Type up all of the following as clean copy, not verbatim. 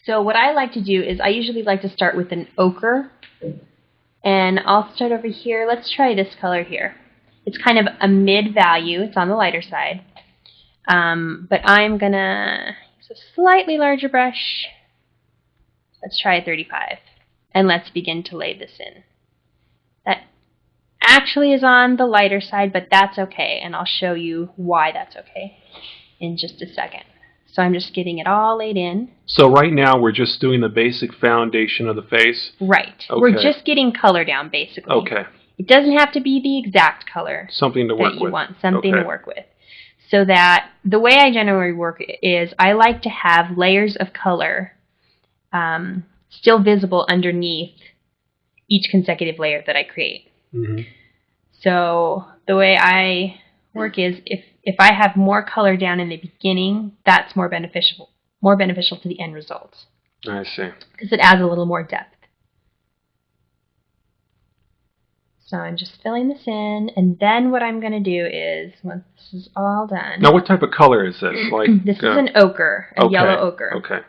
So what I like to do is I usually like to start with an ochre. And I'll start over here. Let's try this color here. It's kind of a mid value. It's on the lighter side. But I'm going to use a slightly larger brush. Let's try a 35. And let's begin to lay this in. That actually is on the lighter side, but that's okay. And I'll show you why that's okay in just a second. So I'm just getting it all laid in. So right now we're just doing the basic foundation of the face? Right. Okay. We're just getting color down, basically. Okay. It doesn't have to be the exact color something to work that you with. want. Something to work with. So that the way I generally work is I like to have layers of color still visible underneath each consecutive layer that I create. Mm-hmm. So the way I work is if I have more color down in the beginning, that's more beneficial to the end result. I see. Because it adds a little more depth. So I'm just filling this in, and then what I'm going to do is, once this is all done... Now what type of color is this? Like this is an ochre, a yellow ochre. Okay.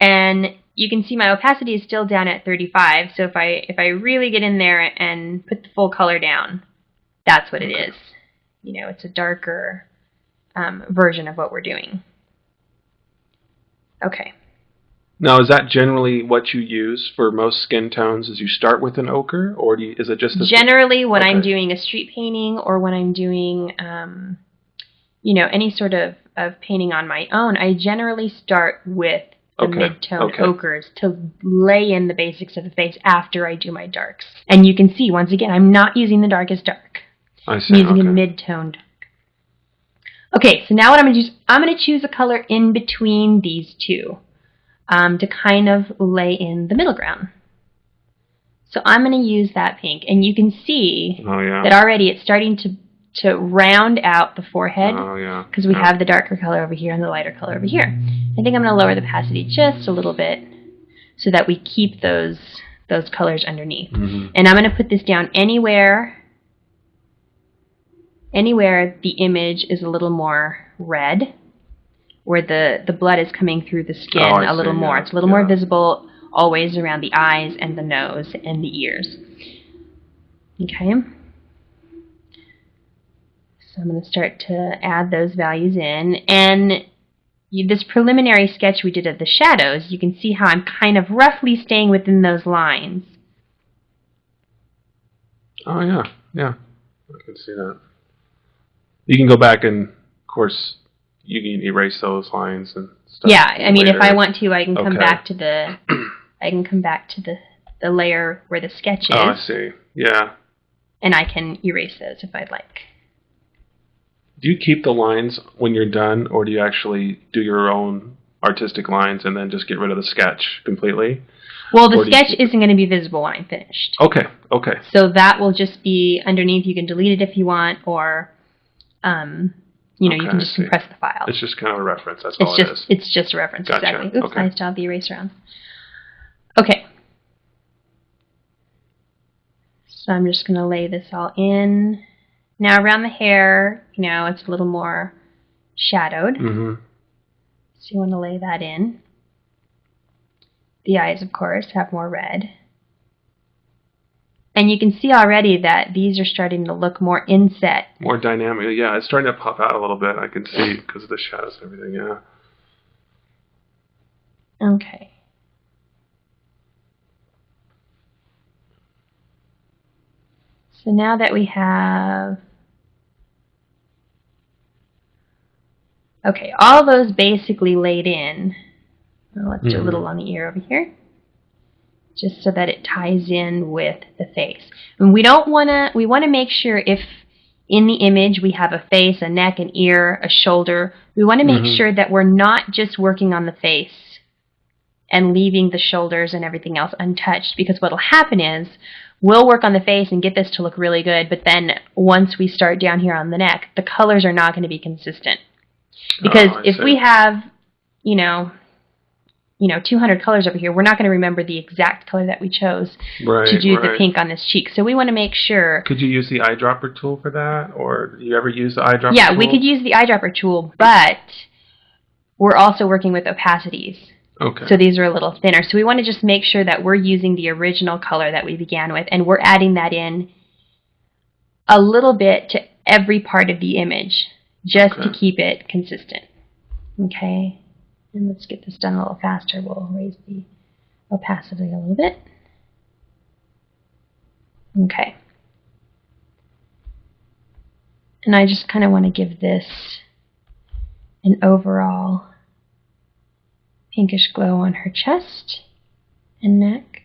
And you can see my opacity is still down at 35, so if I really get in there and put the full color down, that's what it is. You know, it's a darker version of what we're doing. Okay. Now, is that generally what you use for most skin tones? Is you start with an ochre, or is it just generally when I'm doing a street painting or when I'm doing, you know, any sort of painting on my own? I generally start with the mid-tone ochres to lay in the basics of the face after I do my darks. And you can see once again, I'm not using the darkest dark. I see. I'm using a mid-tone dark. Okay, so now what I'm going to do is I'm going to choose a color in between these two. To kind of lay in the middle ground. So I'm going to use that pink. And you can see that already it's starting to round out the forehead because we have the darker color over here and the lighter color over here. I think I'm going to lower the opacity just a little bit so that we keep those colors underneath. Mm-hmm. And I'm going to put this down anywhere the image is a little more red, where the blood is coming through the skin a little more. It's a little more visible always around the eyes and the nose and the ears. Okay. So I'm going to start to add those values in. And this preliminary sketch we did of the shadows, you can see how I'm kind of roughly staying within those lines. Oh, yeah. Yeah. I can see that. You can go back and, of course... You can erase those lines and stuff. Yeah, I mean, if I want to, I can come back to the the layer where the sketch is. Oh, I see. Yeah. And I can erase those if I'd like. Do you keep the lines when you're done, or do you actually do your own artistic lines and then just get rid of the sketch completely? Well, the sketch isn't going to be visible when I'm finished. Okay. Okay. So that will just be underneath. You can delete it if you want, or you know, you can just compress the file. It's just kind of a reference. That's all it is. It's just a reference, exactly. Oops, I still have the eraser on. Okay. So I'm just going to lay this all in. Now around the hair, you know, it's a little more shadowed. Mm-hmm. So you want to lay that in. The eyes, of course, have more red. And you can see already that these are starting to look more inset. More dynamic. Yeah, it's starting to pop out a little bit. I can see because of the shadows and everything, yeah. Okay. So now that we have... Okay, all those basically laid in. Well, let's do a little on the ear over here, just so that it ties in with the face. And we want to make sure if in the image we have a face, a neck, an ear, a shoulder, we want to make sure that we're not just working on the face and leaving the shoulders and everything else untouched, because what will happen is we'll work on the face and get this to look really good, but then once we start down here on the neck, the colors are not going to be consistent. Because if we have, you know, 200 colors over here, we're not going to remember the exact color that we chose to do the pink on this cheek. So we want to make sure... Could you use the eyedropper tool for that? Or do you ever use the eyedropper tool? Yeah, we could use the eyedropper tool, but we're also working with opacities. Okay. So these are a little thinner. So we want to just make sure that we're using the original color that we began with, and we're adding that in a little bit to every part of the image, just to keep it consistent. Okay, and let's get this done a little faster. We'll raise the opacity a little bit. Okay. And I just kind of want to give this an overall pinkish glow on her chest and neck.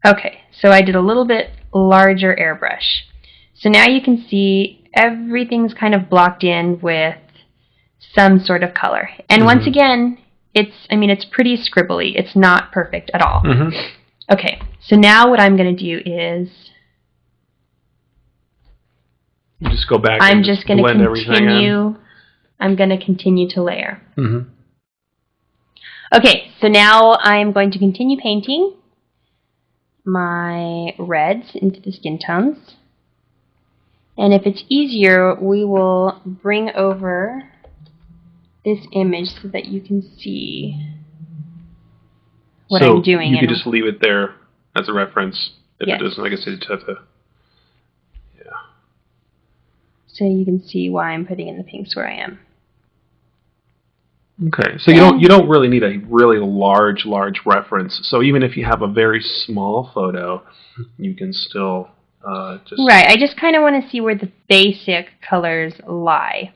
Okay, so I did a little bit larger airbrush. So now you can see everything's kind of blocked in with some sort of color. And once again, it's pretty scribbly. It's not perfect at all. Okay, so now what I'm going to do is you just go back I'm and just going to continue. I'm going to continue to layer. Okay, so now I'm going to continue painting my reds into the skin tones. And if it's easier, we will bring over this image so that you can see what I'm doing. You could just leave it there as a reference. If it doesn't, I guess you just have to. Yeah. So you can see why I'm putting in the pinks where I am. Okay, so you don't really need a really large reference. So even if you have a very small photo, you can still just right. I just kind of want to see where the basic colors lie.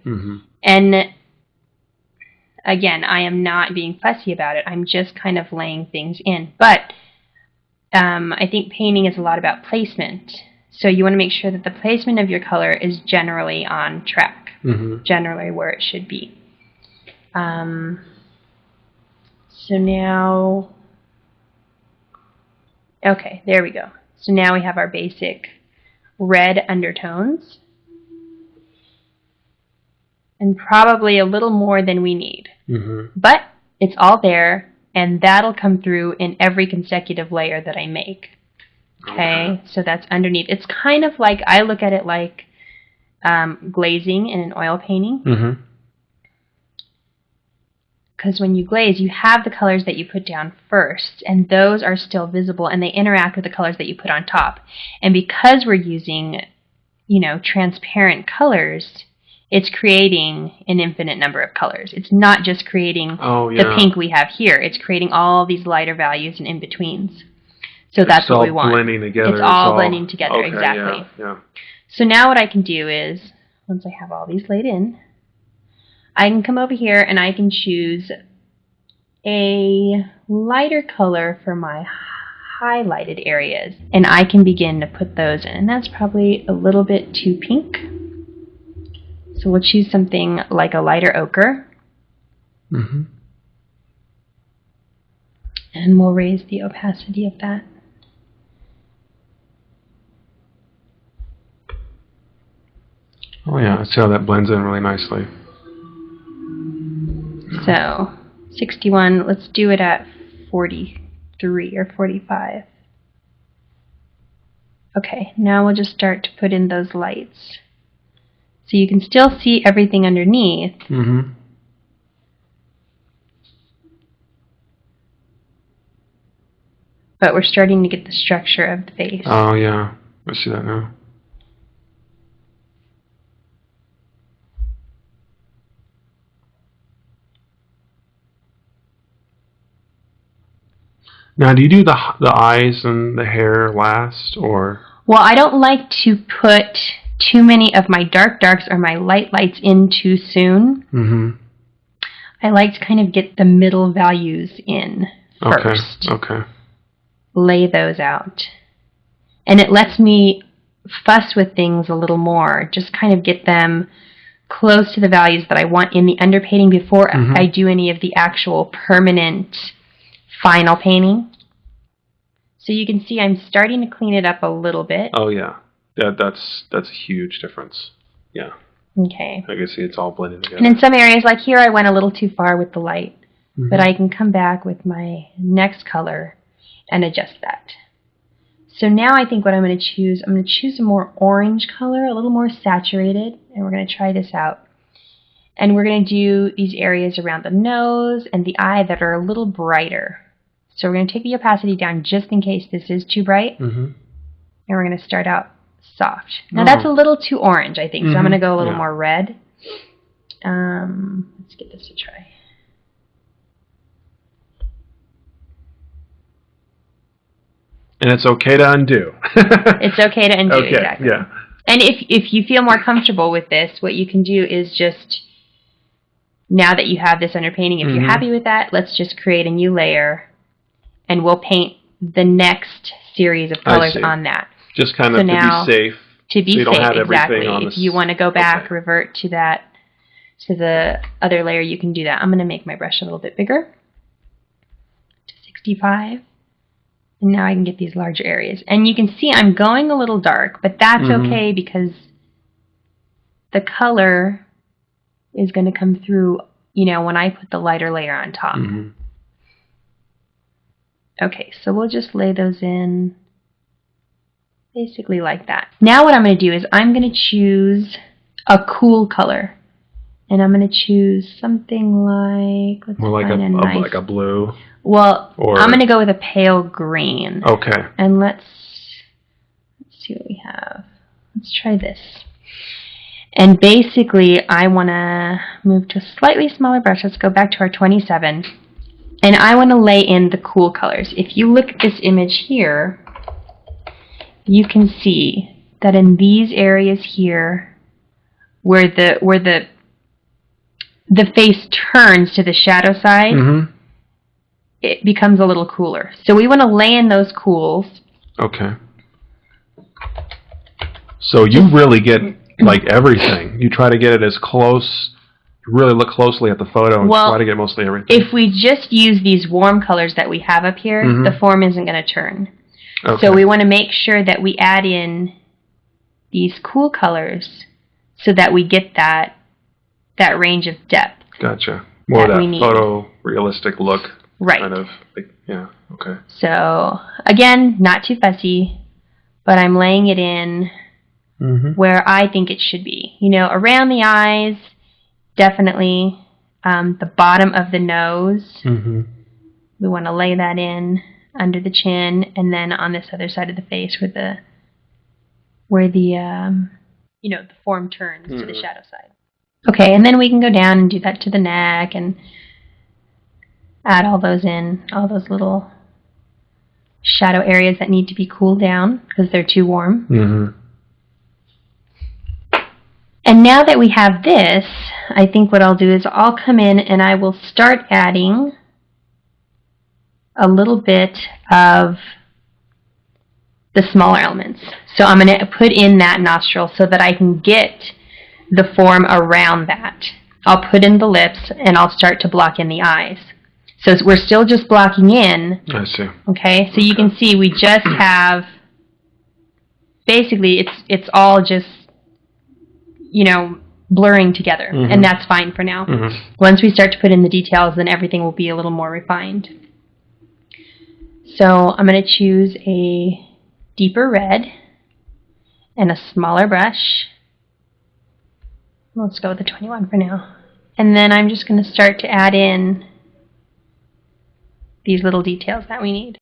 And again, I am not being fussy about it. I'm just kind of laying things in. But I think painting is a lot about placement. So you want to make sure that the placement of your color is generally on track, generally where it should be. So now, okay, there we go. So now we have our basic red undertones. And probably a little more than we need. But it's all there, and that'll come through in every consecutive layer that I make. Okay, so that's underneath. It's kind of like, I look at it like glazing in an oil painting. Because when you glaze, you have the colors that you put down first, and those are still visible, and they interact with the colors that you put on top. And because we're using, transparent colors, it's creating an infinite number of colors. It's not just creating the pink we have here. It's creating all these lighter values and in-betweens. So that's what we want. Blending together. It's all blending together, okay, exactly. Yeah. So now what I can do is, once I have all these laid in, I can come over here and I can choose a lighter color for my highlighted areas. And I can begin to put those in. And that's probably a little bit too pink. So we'll choose something like a lighter ochre. And we'll raise the opacity of that. Oh yeah, I see how that blends in really nicely. So 61, let's do it at 43 or 45. Okay, now we'll just start to put in those lights. So you can still see everything underneath. But we're starting to get the structure of the face. Oh yeah, I see that now. Now, do you do the eyes and the hair last, or? Well, I don't like to put too many of my darks or my lights in too soon. I like to kind of get the middle values in first. Okay. Lay those out. And it lets me fuss with things a little more, just kind of get them close to the values that I want in the underpainting before I do any of the actual permanent final painting. So you can see I'm starting to clean it up a little bit. Oh yeah, that's a huge difference. Yeah. Okay. I can see it's all blended together. And in some areas, like here, I went a little too far with the light, but I can come back with my next color and adjust that. So now I think what I'm going to choose a more orange color, a little more saturated, and we're going to try this out. And we're going to do these areas around the nose and the eye that are a little brighter. So we're going to take the opacity down just in case this is too bright. Mm-hmm. And we're going to start out soft. Now that's a little too orange, I think, so I'm going to go a little more red. Let's give this a try. And it's okay to undo. It's okay to undo, okay, exactly. Yeah. And if you feel more comfortable with this, what you can do is just, now that you have this underpainting, if you're happy with that, let's just create a new layer, and we'll paint the next series of colors on that. Just kind of to be safe. To be so you don't safe, have exactly. everything on if you want to go back, revert to that, to the other layer, you can do that. I'm going to make my brush a little bit bigger, to 65. And now I can get these larger areas. And you can see I'm going a little dark, but that's okay because the color is going to come through, you know, when I put the lighter layer on top. Okay, so we'll just lay those in basically like that. Now what I'm going to do is I'm going to choose a cool color. And I'm going to choose something like, more like like a blue. Well, I'm going to go with a pale green. Okay. And let's see what we have. Let's try this. And basically, I want to move to a slightly smaller brush. Let's go back to our 27. And I want to lay in the cool colors. If you look at this image here, you can see that in these areas here, where the face turns to the shadow side, it becomes a little cooler. So we want to lay in those cools. Okay. So you really get like everything. You try to get it as close. You really look closely at the photo and try to get mostly everything. If we just use these warm colors that we have up here, the form isn't going to turn. Okay. So we want to make sure that we add in these cool colors so that we get that range of depth. Gotcha. More that photorealistic look. Right. Kind of, yeah, okay. So, again, not too fussy, but I'm laying it in where I think it should be. You know, around the eyes, definitely. The bottom of the nose, we want to lay that in under the chin, and then on this other side of the face where the you know, the form turns to the shadow side. Okay, and then we can go down and do that to the neck and add all those in, all those little shadow areas that need to be cooled down because they're too warm. And now that we have this, I think what I'll do is I'll come in and I will start adding a little bit of the smaller elements. So I'm going to put in that nostril so that I can get the form around that. I'll put in the lips and I'll start to block in the eyes. So we're still just blocking in. I see. Okay, so you can see we just have, basically it's all just, you know, blurring together. And that's fine for now. Once we start to put in the details, then everything will be a little more refined. So I'm going to choose a deeper red and a smaller brush. Let's go with the 21 for now. And then I'm just going to start to add in these little details that we need.